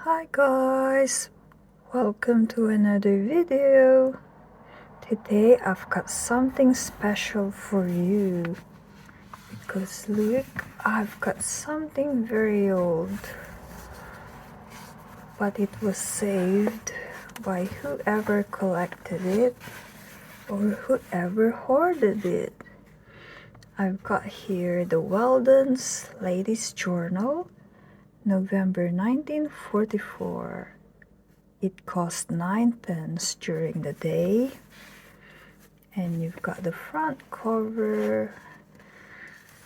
Hi guys, welcome to another video. Today I've got something special for you because look, I've got something very old, but it was saved by whoever collected it or whoever hoarded it. I've got here the Weldon's Ladies Journal, November 1944. It cost 9 pence during the day, and you've got the front cover,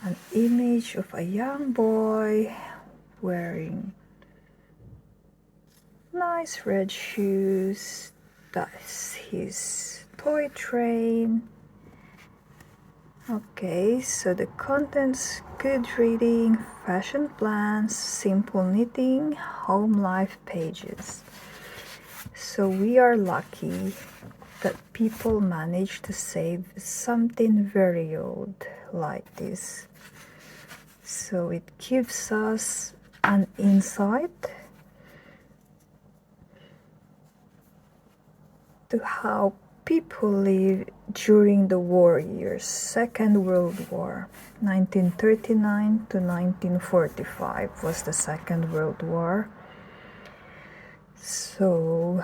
an image of a young boy wearing nice red shoes. That's his toy train. Okay, so the contents: good reading, fashion plans, simple knitting, home life pages. So we are lucky that people manage to save something very old like this. So it gives us an insight to how people lived during the war years. Second World War, 1939 to 1945 was the Second World War. So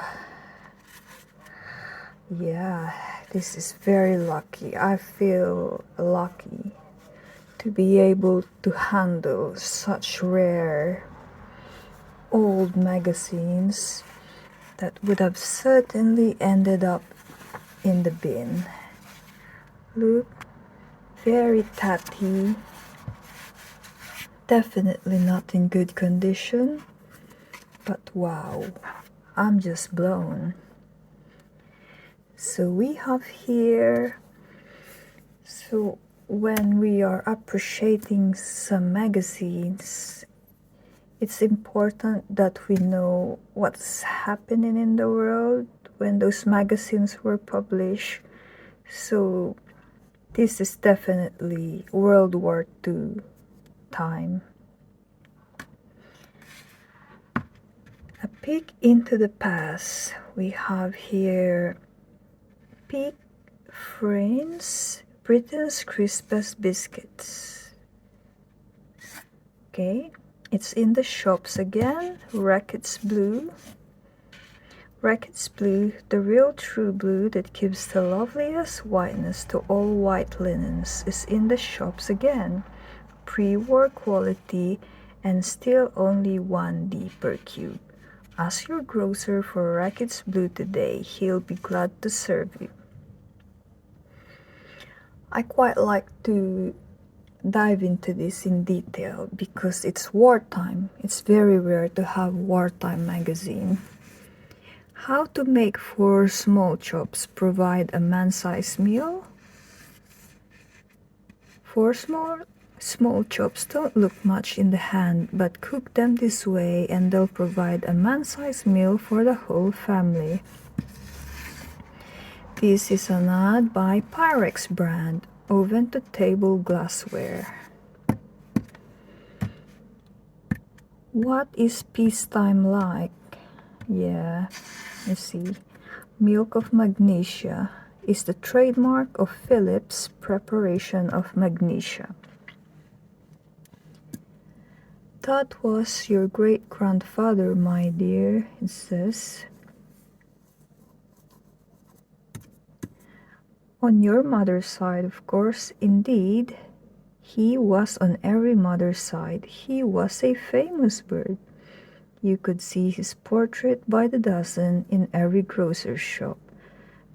yeah, this is very lucky. I feel lucky to be able to handle such rare old magazines that would have certainly ended up in the bin. Look, very tatty, definitely not in good condition, but wow, I'm just blown. So we have here, so when we are appreciating some magazines, it's important that we know what's happening in the world when those magazines were published. So this is definitely World War II time. A peek into the past. We have here Peak Friends, Britain's crispest biscuits. Okay, it's in the shops again. Reckitt's Blue. Reckitt's Blue, the real true blue that gives the loveliest whiteness to all white linens, is in the shops again. Pre-war quality and still only 1D per cube. Ask your grocer for Reckitt's Blue today. He'll be glad to serve you. I quite like to dive into this in detail because it's wartime. It's very rare to have wartime magazine. How to make 4 small chops provide a man-sized meal? 4 small chops don't look much in the hand, but cook them this way and they'll provide a man-sized meal for the whole family. This is an ad by Pyrex brand, oven-to-table glassware. What is peacetime like? Yeah, you see. Milk of magnesia is the trademark of Philip's preparation of magnesia. That was your great-grandfather, my dear, it says. On your mother's side, of course, indeed. He was on every mother's side. He was a famous bird. You could see his portrait by the dozen in every grocer's shop.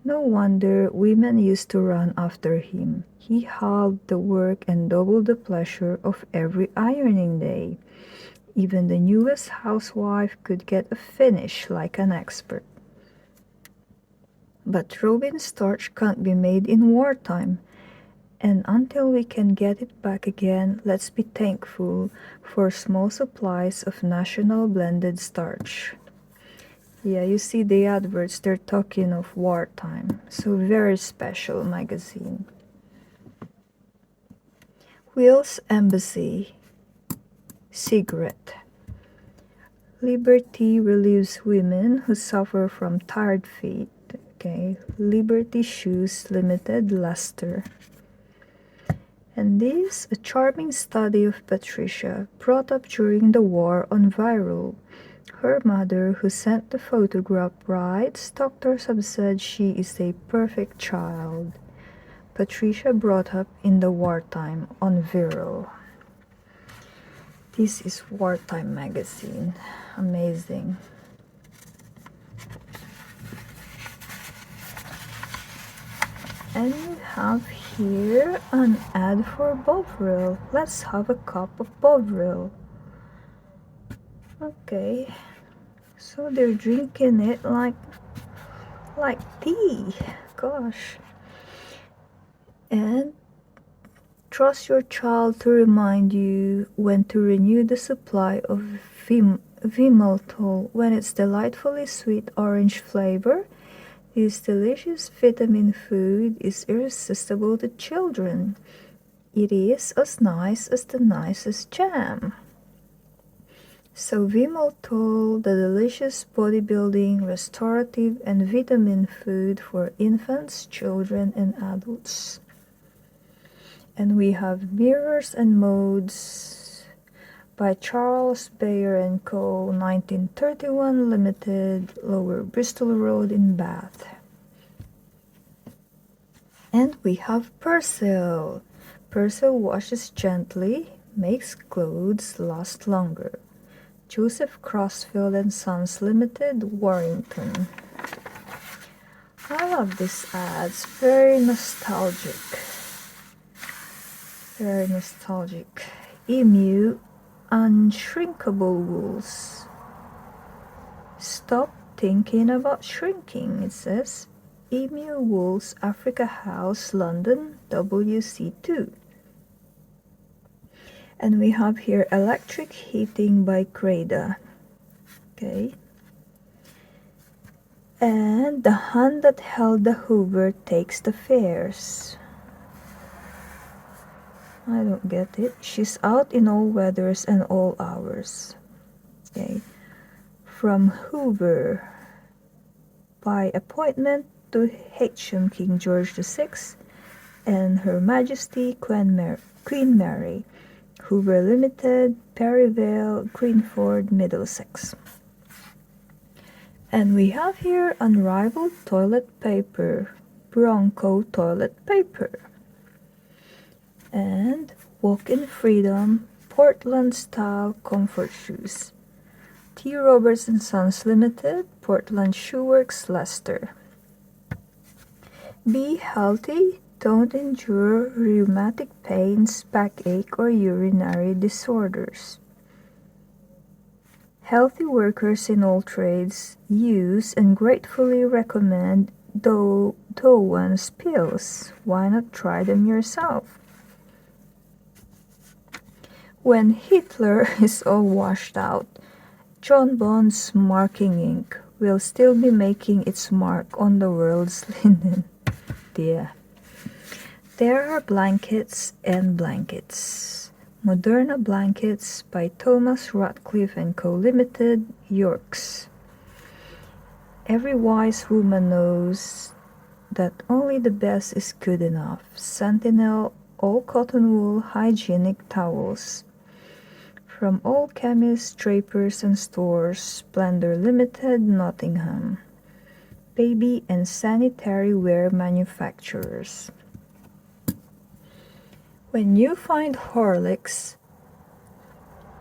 No wonder women used to run after him. He halved the work and doubled the pleasure of every ironing day. Even the newest housewife could get a finish like an expert. But Robin starch can't be made in wartime, and until we can get it back again, let's be thankful for small supplies of national blended starch. Yeah, you see the adverts, they're talking of wartime, so very special magazine. Will's Embassy cigarette. Liberty relieves women who suffer from tired feet. Okay, Liberty Shoes Limited, Leicester. And this, a charming study of Patricia, brought up during the war on viral. Her mother, who sent the photograph, writes, doctors have said she is a perfect child. Patricia brought up in the Wartime on Viral. This is Wartime magazine. Amazing. And we have here an ad for Bovril. Let's have a cup of Bovril. Okay, so they're drinking it like tea. Gosh. And trust your child to remind you when to renew the supply of Vimaltol when its delightfully sweet orange flavor. This delicious vitamin food is irresistible to children. It is as nice as the nicest jam. So Vimaltol, the delicious bodybuilding, restorative, and vitamin food for infants, children, and adults. And we have Mirrors and Modes by Charles Bayer & Co., 1931 Limited, Lower Bristol Road in Bath. And we have Persil. Persil washes gently, makes clothes last longer. Joseph Crossfield & Sons Limited, Warrington. I love these ads, very nostalgic. Very nostalgic. Emu Unshrinkable Wools. Stop thinking about shrinking, it says. Emu Wools, Africa House, London, WC2. And we have here Electric Heating by Creda. Okay. And The Hand That Held the Hoover Takes the Fares. I don't get it. She's out in all weathers and all hours. Okay. From Hoover. By appointment to H.M. King George VI and Her Majesty Queen Mary. Hoover Limited, Perivale, Greenford, Middlesex. And we have here Unrivaled Toilet Paper, Bronco Toilet Paper. And Walk in Freedom, Portland Style Comfort Shoes. T. Roberts & Sons Limited, Portland Shoe Works, Leicester. Be healthy. Don't endure rheumatic pains, backache, or urinary disorders. Healthy workers in all trades use and gratefully recommend Doan's pills. Why not try them yourself? When Hitler is all washed out, John Bond's marking ink will still be making its mark on the world's linen. Dear. There are blankets and blankets. Moderna Blankets by Thomas Ratcliffe & Co. Limited, Yorks. Every wise woman knows that only the best is good enough. Sentinel All Cotton Wool Hygienic Towels. From all chemists, drapers, and stores, Splendor Limited, Nottingham. Baby and sanitary wear manufacturers. When you find Horlicks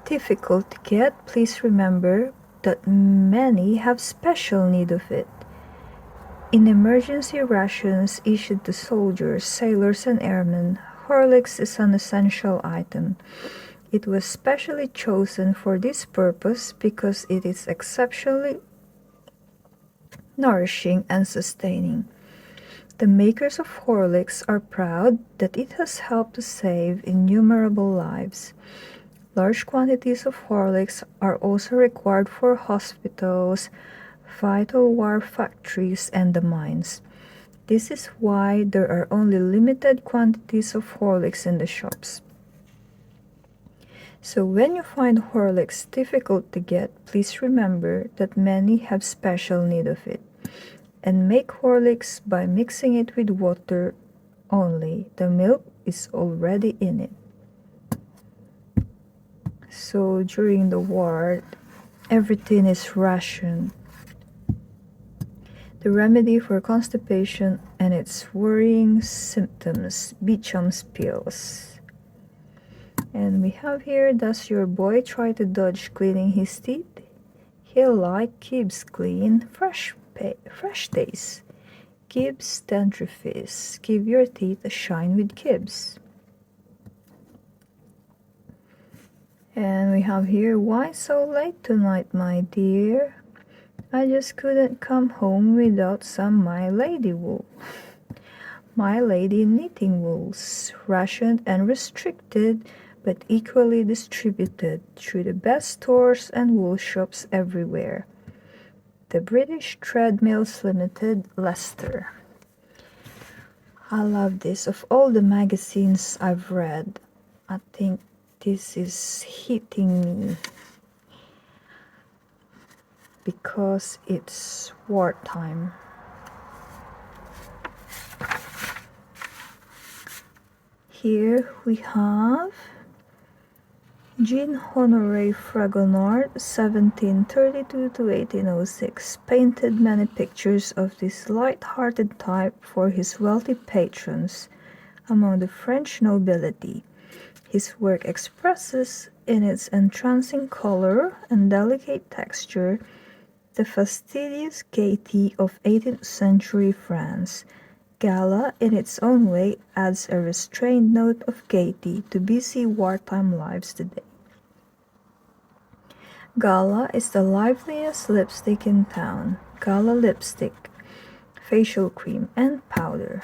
difficult to get, please remember that many have special need of it. In emergency rations issued to soldiers, sailors, and airmen, Horlicks is an essential item. It was specially chosen for this purpose because it is exceptionally nourishing and sustaining. The makers of Horlicks are proud that it has helped to save innumerable lives. Large quantities of Horlicks are also required for hospitals, vital war factories, and the mines. This is why there are only limited quantities of Horlicks in the shops. So when you find Horlicks difficult to get, please remember that many have special need of it. And make Horlicks by mixing it with water only. The milk is already in it. So during the war, everything is rationed. The remedy for constipation and its worrying symptoms, Beecham's pills. And we have here, does your boy try to dodge cleaning his teeth? He'll like Gibbs Clean Fresh Taste. Gibbs Dentifrice. Give your teeth a shine with Gibbs. And we have here, why so late tonight, my dear? I just couldn't come home without some My Lady wool. My Lady knitting wools, rationed and restricted, but equally distributed through the best stores and wool shops everywhere. The British Treadmills Limited, Leicester. I love this. Of all the magazines I've read, I think this is hitting me because it's wartime. Here we have Jean Honoré Fragonard, 1732 to 1806, painted many pictures of this light-hearted type for his wealthy patrons among the French nobility. His work expresses, in its entrancing color and delicate texture, the fastidious gaiety of 18th century France. Gala, in its own way, adds a restrained note of gaiety to busy wartime lives today. Gala is the liveliest lipstick in town. Gala lipstick, facial cream, and powder.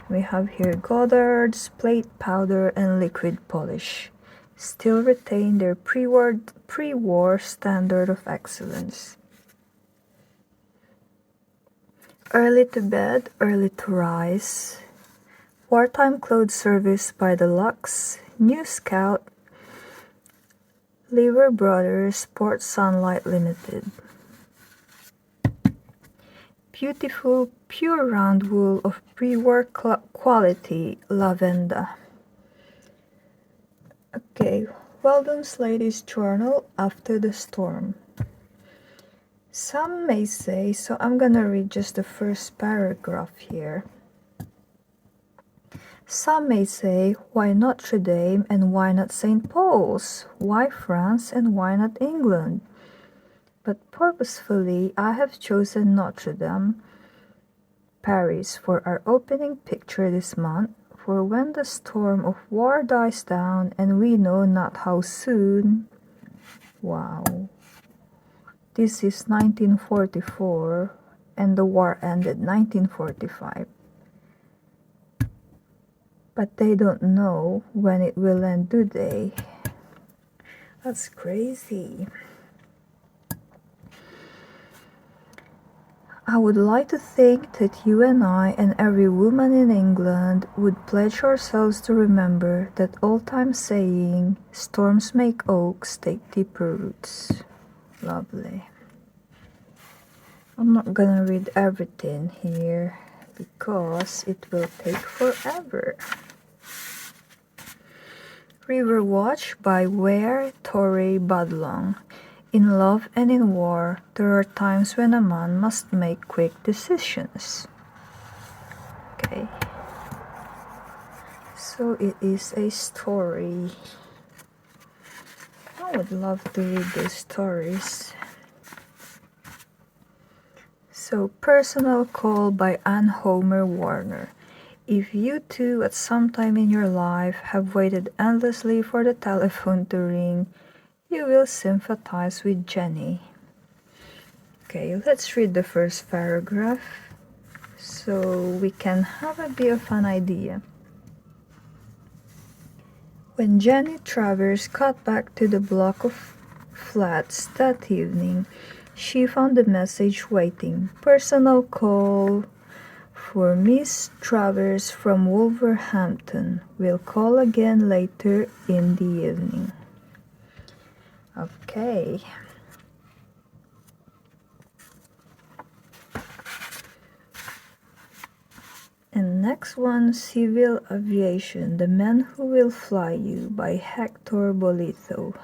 We have here Goddard's plate powder and liquid polish. Still retain their pre-war standard of excellence. Early to bed, early to rise. Wartime clothes service by the Lux, New Scout, Lever Brothers, Sport Sunlight Limited. Beautiful, pure round wool of pre-war quality, Lavenda. Okay, Weldon's Ladies' Journal, After the Storm. Some may say, so I'm gonna read just the first paragraph here. Some may say, why not Notre Dame and why not St. Paul's? Why France and why not England? But purposefully, I have chosen Notre Dame, Paris, for our opening picture this month, for when the storm of war dies down and we know not how soon. Wow. This is 1944 and the war ended 1945. But they don't know when it will end, do they? That's crazy. I would like to think that you and I and every woman in England would pledge ourselves to remember that old-time saying, storms make oaks take deeper roots. Lovely. I'm not gonna read everything here because it will take forever. River Watch by Ware Torrey Budlong. In love and in war, there are times when a man must make quick decisions. Okay. So it is a story. I would love to read these stories. So, Personal Call by Ann Homer Warner. If you too at some time in your life have waited endlessly for the telephone to ring, you will sympathize with Jenny. Okay, let's read the first paragraph so we can have a bit of an idea. When Jenny Travers got back to the block of flats that evening, she found a message waiting. Personal call for Miss Travers from Wolverhampton. Will call again later in the evening. Okay. And next one, Civil Aviation, The Man Who Will Fly You by Hector Bolito.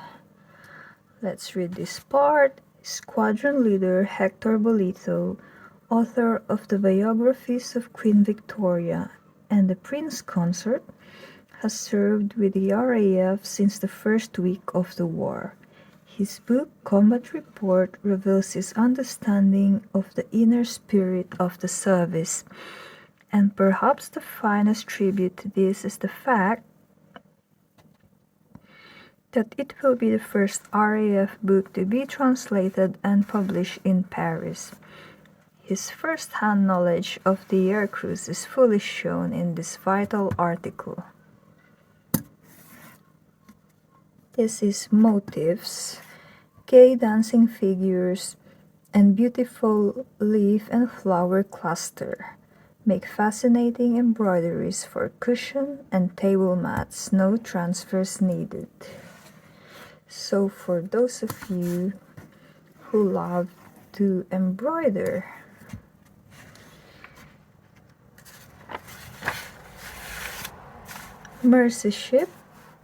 Let's read this part. Squadron leader Hector Bolito, author of the biographies of Queen Victoria and the Prince Consort, has served with the RAF since the first week of the war. His book, Combat Report, reveals his understanding of the inner spirit of the service. And perhaps the finest tribute to this is the fact that it will be the first RAF book to be translated and published in Paris. His first-hand knowledge of the air crews is fully shown in this vital article. This is motifs, gay dancing figures, and beautiful leaf and flower cluster. Make fascinating embroideries for cushion and table mats, no transfers needed. So for those of you who love to embroider, Mercy Ship,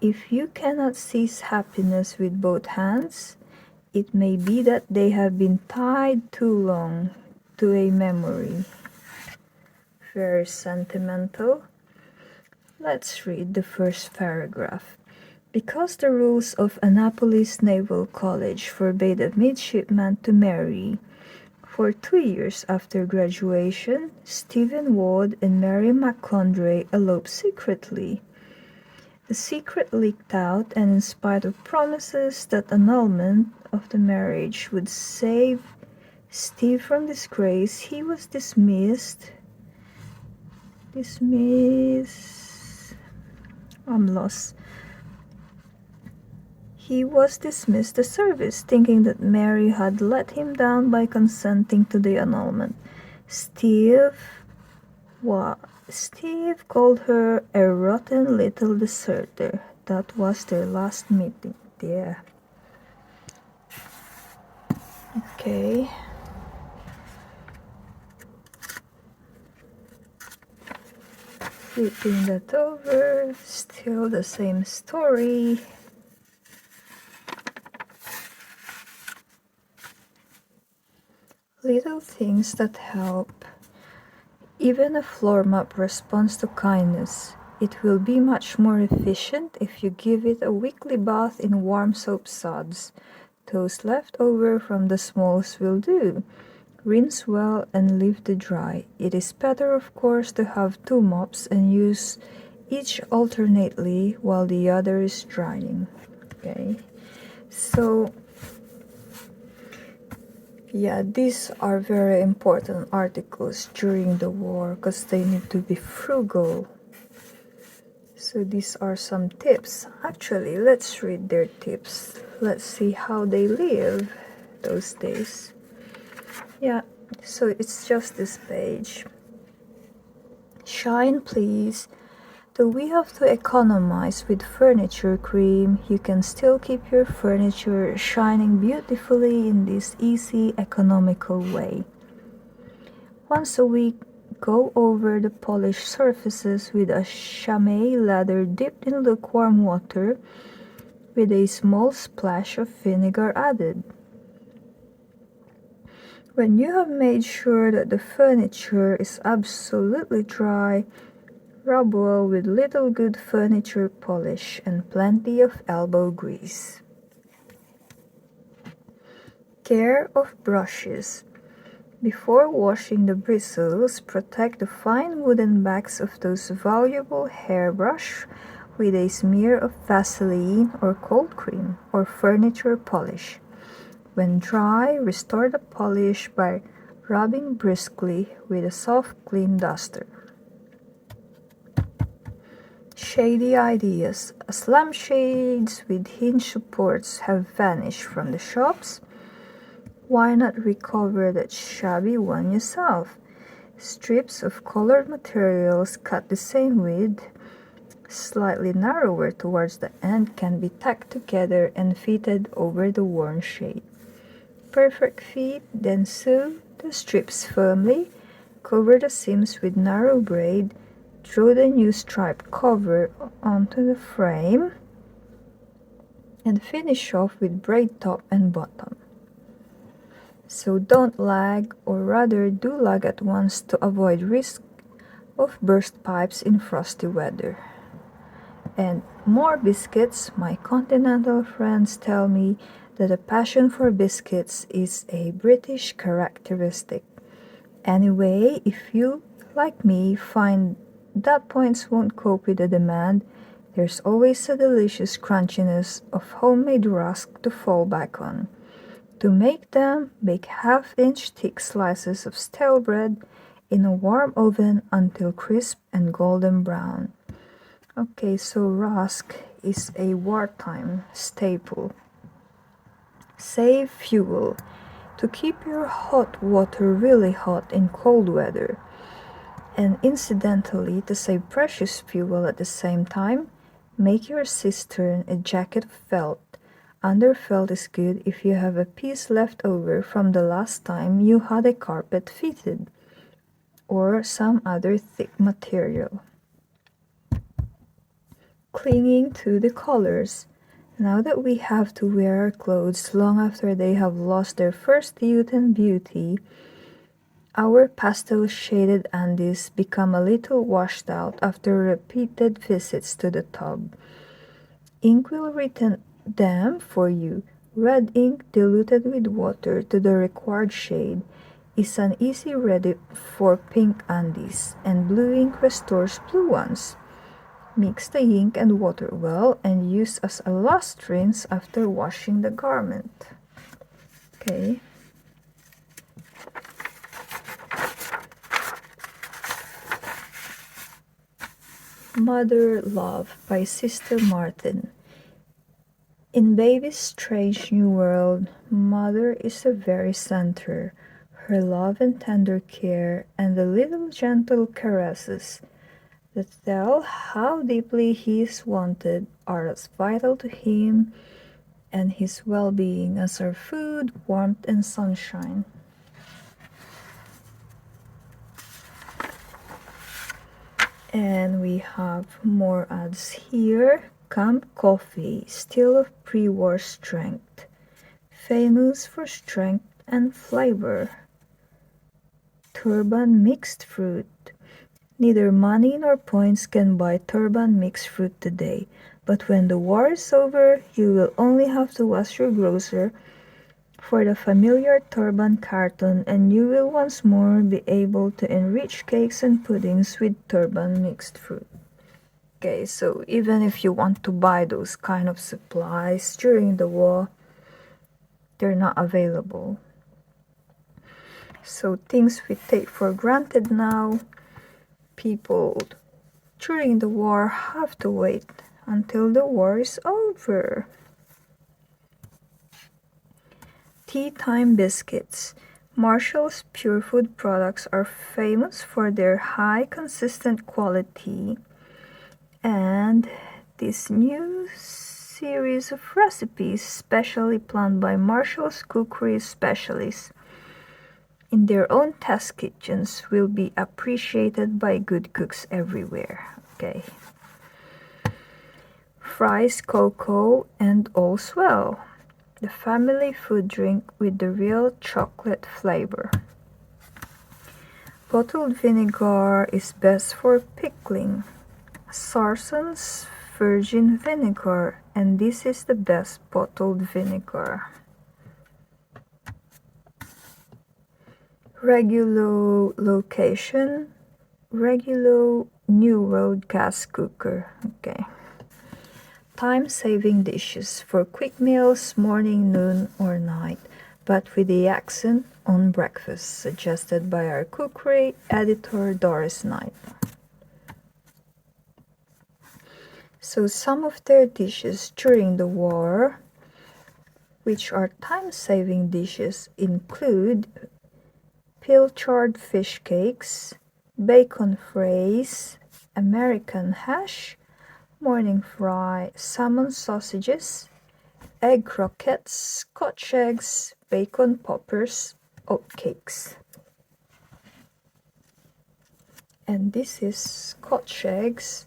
if you cannot seize happiness with both hands, it may be that they have been tied too long to a memory. Very sentimental. Let's read the first paragraph. Because the rules of Annapolis Naval College forbade a midshipman to marry, for 2 years after graduation, Stephen Ward and Mary McCondray eloped secretly. The secret leaked out, and in spite of promises that annulment of the marriage would save Steve from disgrace, he was dismissed. I'm lost. He was dismissed the service, thinking that Mary had let him down by consenting to the annulment. Steve called her a rotten little deserter. That was their last meeting. Yeah. Okay. Flipping that over, still the same story. Little things that help. Even a floor mop responds to kindness. It will be much more efficient if you give it a weekly bath in warm soap suds. Those left over from the smalls will do. Rinse well and leave to dry. It is better, of course, to have 2 mops and use each alternately while the other is drying. Okay, so yeah, these are very important articles during the war because they need to be frugal. So these are some tips. Actually, let's read their tips. Let's see how they live those days. Yeah, so it's just this page. Shine, please. Though we have to economize with furniture cream, you can still keep your furniture shining beautifully in this easy, economical way. Once a week, go over the polished surfaces with a chamois lather dipped in lukewarm water with a small splash of vinegar added. When you have made sure that the furniture is absolutely dry, rub well with little good furniture polish and plenty of elbow grease. Care of brushes. Before washing the bristles, protect the fine wooden backs of those valuable hairbrush with a smear of Vaseline or cold cream or furniture polish. When dry, restore the polish by rubbing briskly with a soft clean duster. Shady ideas. As lampshades with hinge supports have vanished from the shops, why not recover that shabby one yourself? Strips of colored materials cut the same width, slightly narrower towards the end, can be tacked together and fitted over the worn shade. Perfect fit, then sew the strips firmly, cover the seams with narrow braid, throw the new striped cover onto the frame, and finish off with braid top and bottom. So don't lag, or rather do lag at once to avoid risk of burst pipes in frosty weather. And more biscuits. My continental friends tell me that a passion for biscuits is a British characteristic. Anyway, if you, like me, find that points won't cope with the demand, there's always a delicious crunchiness of homemade rusk to fall back on. To make them, bake half-inch thick slices of stale bread in a warm oven until crisp and golden brown. Okay, so rusk is a wartime staple. Save fuel. To keep your hot water really hot in cold weather. And incidentally, to save precious fuel at the same time, make your cistern a jacket of felt. Underfelt is good if you have a piece left over from the last time you had a carpet fitted, or some other thick material. Clinging to the colors. Now that we have to wear our clothes long after they have lost their first youth and beauty, our pastel-shaded undies become a little washed out after repeated visits to the tub. Ink will retain them for you. Red ink diluted with water to the required shade is an easy ready for pink undies, and blue ink restores blue ones. Mix the ink and water well and use as a last rinse after washing the garment. Okay. Mother Love by Sister Martin. In Baby's strange new world, Mother is the very center. Her love and tender care and the little gentle caresses that tell how deeply he is wanted are as vital to him and his well-being as our food, warmth, and sunshine. And we have more ads here. Camp Coffee, still of pre-war strength. Famous for strength and flavor. Turban mixed fruit. Neither money nor points can buy turban mixed fruit today, but when the war is over, you will only have to ask your grocer for the familiar turban carton, and you will once more be able to enrich cakes and puddings with turban mixed fruit. Okay, so even if you want to buy those kind of supplies during the war, they're not available. So things we take for granted now, people during the war have to wait until the war is over. Tea time biscuits. Marshall's Pure Food products are famous for their high consistent quality, and this new series of recipes specially planned by Marshall's cookery specialists in their own test kitchens will be appreciated by good cooks everywhere. Okay. Fry's Cocoa and All's Well. The family food drink with the real chocolate flavor. Bottled vinegar is best for pickling. Sarson's virgin vinegar, and this is the best bottled vinegar. Regulo location, Regulo New World gas cooker. Okay. Time-saving dishes for quick meals, morning, noon, or night, but with the accent on breakfast, suggested by our cookery editor Doris Knight. So some of their dishes during the war, which are time-saving dishes, include pilchard fish cakes, bacon fraise, American hash, morning fry, salmon sausages, egg croquettes, Scotch eggs, bacon poppers, oatcakes. And this is Scotch eggs,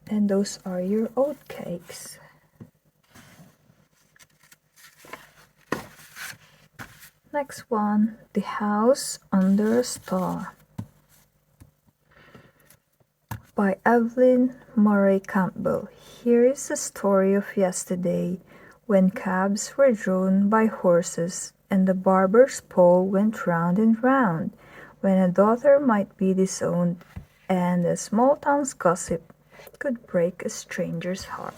and those are your oatcakes. Next one, The House Under a Star by Evelyn Murray Campbell. Here is the story of yesterday, when cabs were drawn by horses, and the barber's pole went round and round, when a daughter might be disowned, and a small town's gossip could break a stranger's heart.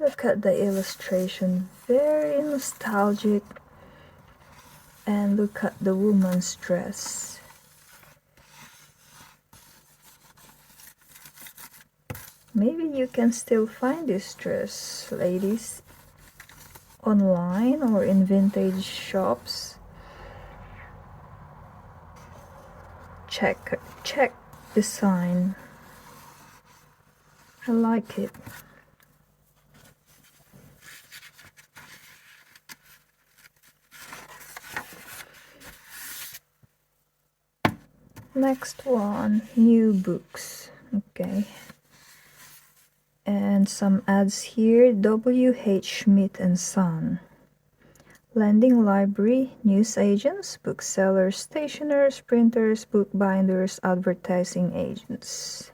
Look at the illustration, very nostalgic, and look at the woman's dress. Maybe you can still find this dress, ladies, online or in vintage shops. Check design. I like it. Next one, new books. Okay. And some ads here, W.H. Smith & Son. Lending library, newsagents, booksellers, stationers, printers, bookbinders, advertising agents.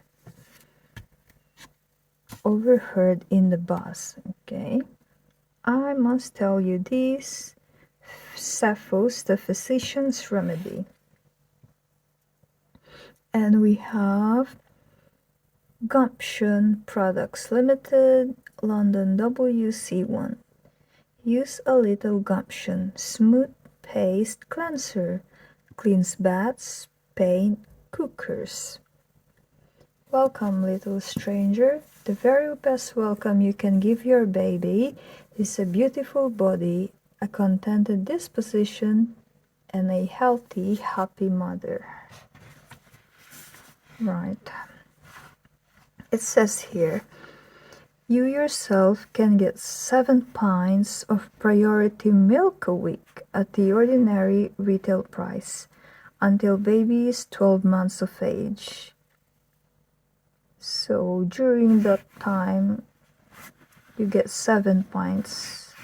Overheard in the bus. Okay. I must tell you this. Sappho's The Physician's Remedy. And we have Gumption Products Limited, London WC1. Use a little gumption, smooth paste cleanser, cleans baths, paint, cookers. Welcome, little stranger. The very best welcome you can give your baby is a beautiful body, a contented disposition, and a healthy, happy mother. Right. It says here, you yourself can get 7 pints of priority milk a week at the ordinary retail price until baby is 12 months of age. So during that time, you get 7 pints.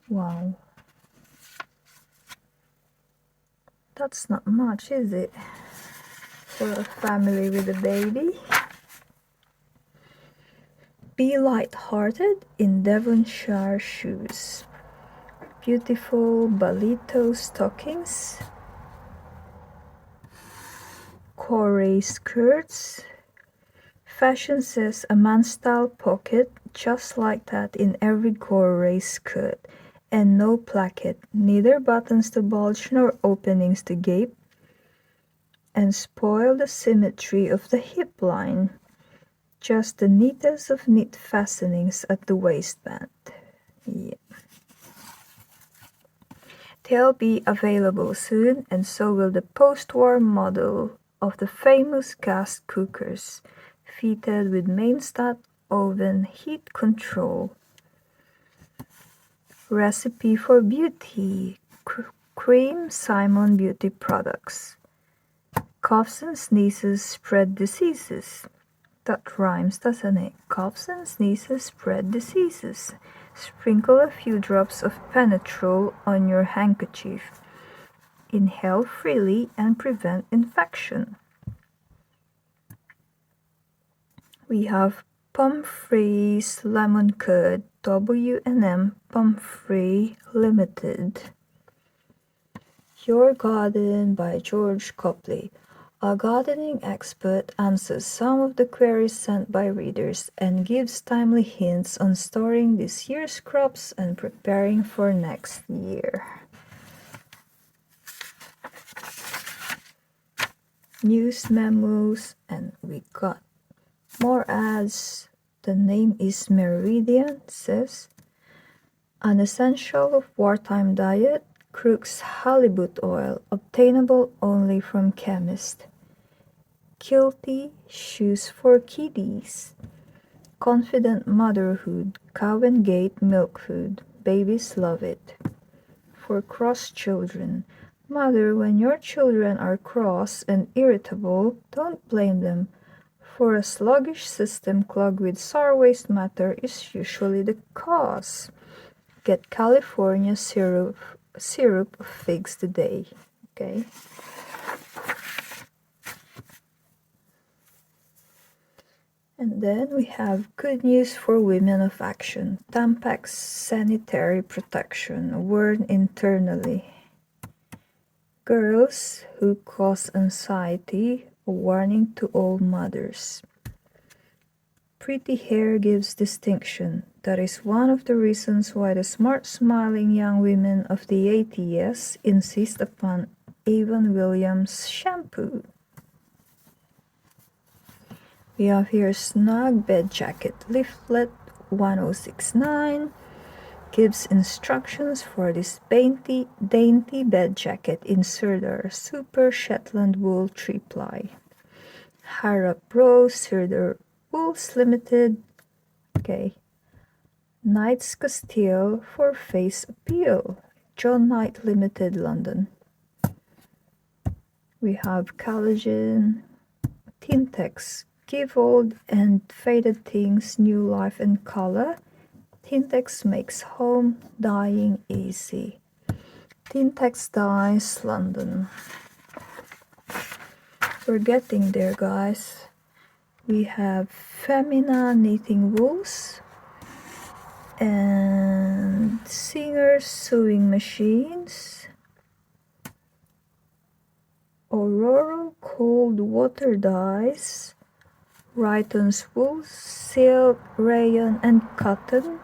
Wow. That's not much, is it? For a family with a baby. Be light-hearted in Devonshire shoes. Beautiful balito stockings. Corey skirts. Fashion says a man-style pocket just like that in every Corey skirt. And no placket, neither buttons to bulge nor openings to gape and spoil the symmetry of the hip line. Just the neatest of neat fastenings at the waistband. Yeah. They'll be available soon, and so will the post-war model of the famous gas cookers, fitted with main-stat oven heat control. Recipe for beauty, cream Simon Beauty products. Coughs and sneezes spread diseases. That rhymes, doesn't it? Coughs and sneezes spread diseases. Sprinkle a few drops of penetrol on your handkerchief. Inhale freely and prevent infection. We have Pumphrey's Lemon Curd, W&M Pumphrey Limited. Your Garden by George Copley. A gardening expert answers some of the queries sent by readers and gives timely hints on storing this year's crops and preparing for next year. News memos, and we got more ads. The name is Meridian, says. An essential of wartime diet, Crook's halibut oil, obtainable only from chemist. Kilty shoes for kiddies. Confident motherhood, cow and gate milk food. Babies love it. For cross children. Mother, when your children are cross and irritable, don't blame them, for a sluggish system clogged with sour waste matter is usually the cause. Get California syrup of figs today. Okay. And then we have good news for women of action. Tampax sanitary protection worn internally. Girls who cause anxiety, a warning to all mothers. Pretty hair gives distinction. That is one of the reasons why the smart smiling young women of the 80s insist upon Avon Williams shampoo. We have here Snug Bed Jacket Leaflet 1069. Gives instructions for this dainty bed jacket in Sirdar Super Shetland Wool 3-ply. Harrop Rose Sirdar Wools Limited. Okay. Knight's Castile for Face Appeal. John Knight Limited, London. We have Collagen, Tintex, give old and faded things new life and color. Tintex makes home dyeing easy. Tintex Dyes, London. We're getting there, guys. We have Femina knitting wools and Singer sewing machines. Aurora cold water dyes. Rayton's wool, silk, rayon, and cotton.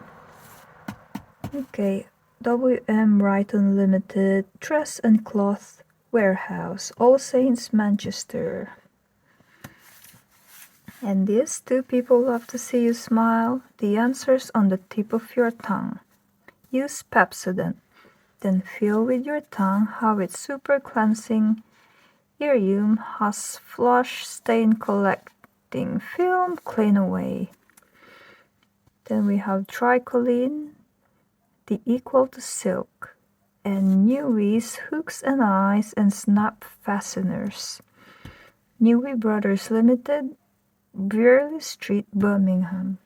Okay, W.M. Rayton Limited, Dress and Cloth Warehouse, All Saints, Manchester. And these two people love to see you smile. The answer's on the tip of your tongue. Use Pepsodent, then feel with your tongue how its super cleansing Irium has flush stain collecting film clean away. Then we have Tricholine, the equal to silk, and Newey's hooks and eyes and snap fasteners. Newey Brothers Limited, Brearley Street, Birmingham.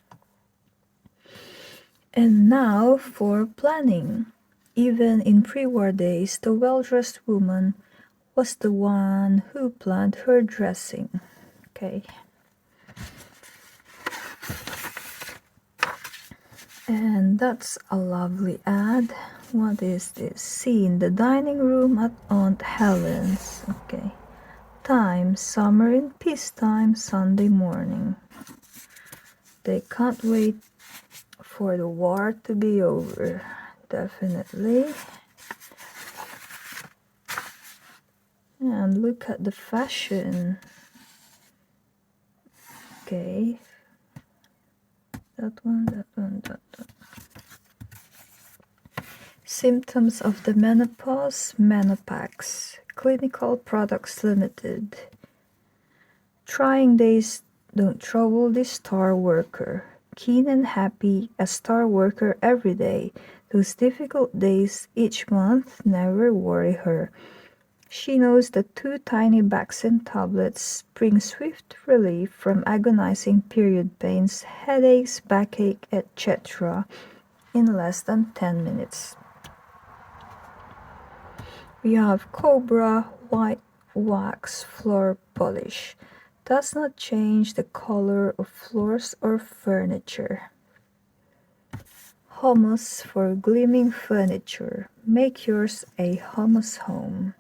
And now for planning. Even in pre-war days, the well-dressed woman was the one who planned her dressing. Okay. And that's a lovely ad. What is this? Scene, the dining room at Aunt Helen's. Okay. Time, summer in peacetime, Sunday morning. They can't wait for the war to be over. Definitely. And look at the fashion. Okay. That one. Symptoms of the menopause, Menopax, Clinical Products Limited. Trying days don't trouble the star worker. Keen and happy, a star worker every day. Those difficult days each month never worry her. She knows that 2 tiny Baxen tablets bring swift relief from agonizing period pains, headaches, backache, etc. in less than 10 minutes. We have Cobra White Wax Floor Polish. Does not change the color of floors or furniture. Hummus for gleaming furniture. Make yours a hummus home.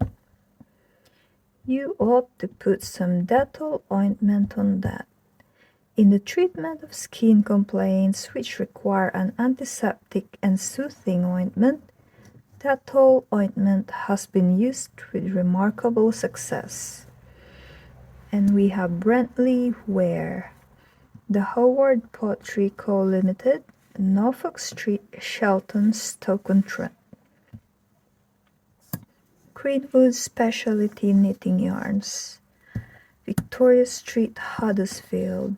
You ought to put some Dettol ointment on that. In the treatment of skin complaints which require an antiseptic and soothing ointment, Dettol ointment has been used with remarkable success. And we have Brentley Ware, the Howard Pottery Co. Limited, Norfolk Street, Shelton, Stoke-on-Trent. Greenwood Specialty Knitting Yarns. Victoria Street, Huddersfield.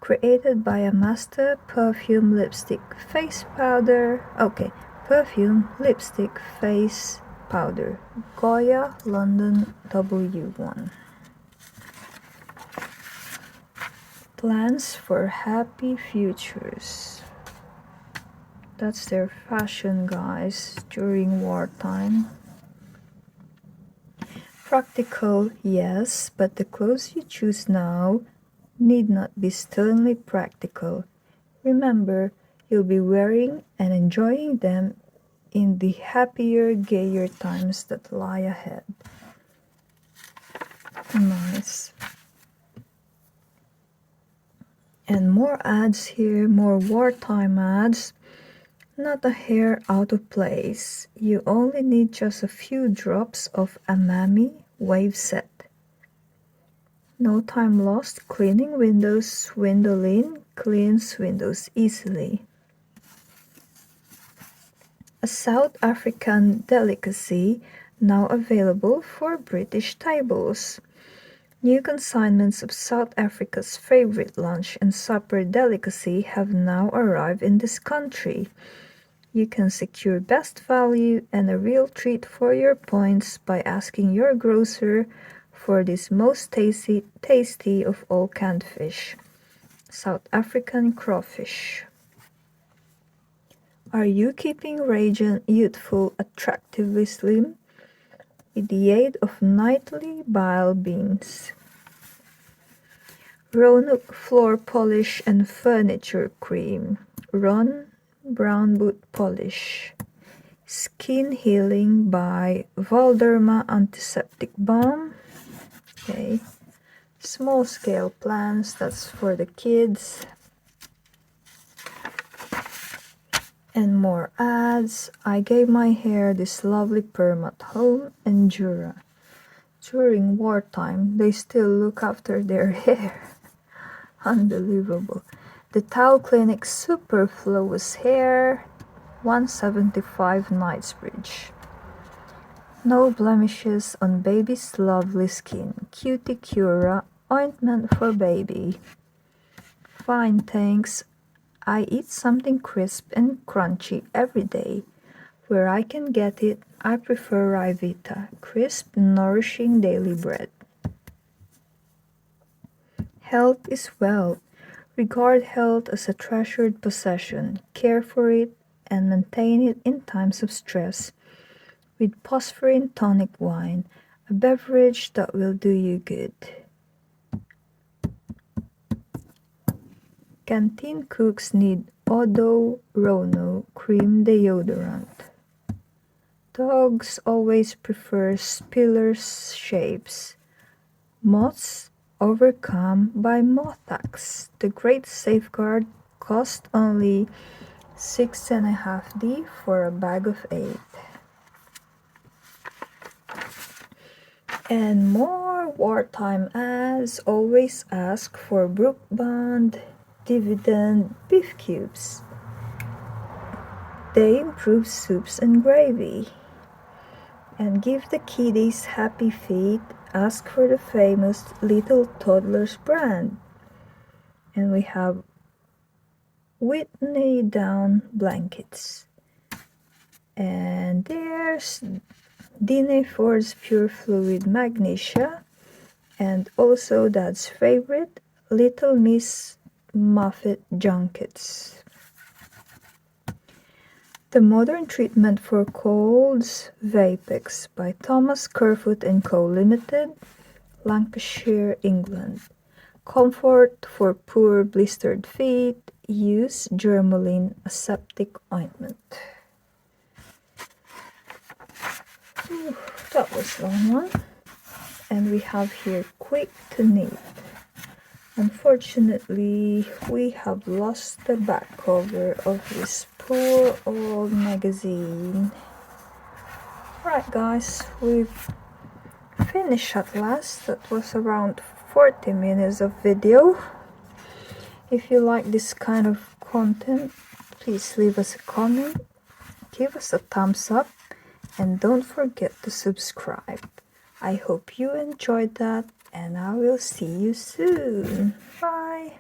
Created by a master perfume lipstick face powder. Okay, perfume lipstick face powder. Goya, London, W1. Plans for happy futures. That's their fashion, guys, during wartime. Practical, yes, but the clothes you choose now need not be sternly practical. Remember, you'll be wearing and enjoying them in the happier, gayer times that lie ahead. Nice. And more ads here, more wartime ads. Not a hair out of place. You only need just a few drops of Amami Wave Set. No time lost cleaning windows. Windowline cleans windows easily. A South African delicacy now available for British tables. New consignments of South Africa's favorite lunch and supper delicacy have now arrived in this country. You can secure best value and a real treat for your points by asking your grocer for this most tasty of all canned fish, South African crawfish. Are you keeping radiant, youthful, attractively slim? With the aid of nightly bile beans. Roanoke floor polish and furniture cream. Ron brown boot polish. Skin healing by Valderma antiseptic balm. Okay. Small scale plans, that's for the kids. And more ads. I gave my hair this lovely perm at home and Jura. During wartime, they still look after their hair. Unbelievable. The Towel Clinic Superfluous Hair, 175 Knightsbridge. No blemishes on baby's lovely skin. Cutie Cura ointment for baby. Fine, thanks. I eat something crisp and crunchy every day. Where I can get it, I prefer Rivita, crisp, nourishing daily bread. Health is wealth. Regard health as a treasured possession. Care for it and maintain it in times of stress. With Phosphorine Tonic Wine, a beverage that will do you good. Canteen cooks need Odo Rono Cream Deodorant. Dogs always prefer spillers shapes. Moths overcome by Mothax. The great safeguard cost only 6.5D for a bag of 8. And more wartime ads always ask for Brook Bond Dividend beef cubes. They improve soups and gravy. And give the kiddies happy feet, ask for the famous Little Toddlers brand. And we have Whitney Down blankets. And there's Dineford's Pure Fluid Magnesia. And also Dad's favorite, Little Miss Muffet Junkets. The Modern Treatment for Colds, Vapex by Thomas Kerfoot & Co. Limited, Lancashire, England. Comfort for poor blistered feet. Use Germolene Aseptic Ointment. Ooh, that was a long one. And we have here Quick to Knit. Unfortunately, we have lost the back cover of this poor old magazine. Right guys, we've finished at last. That was around 40 minutes of video. If you like this kind of content, please leave us a comment, give us a thumbs up, and don't forget to subscribe. I hope you enjoyed that, and I will see you soon. Bye.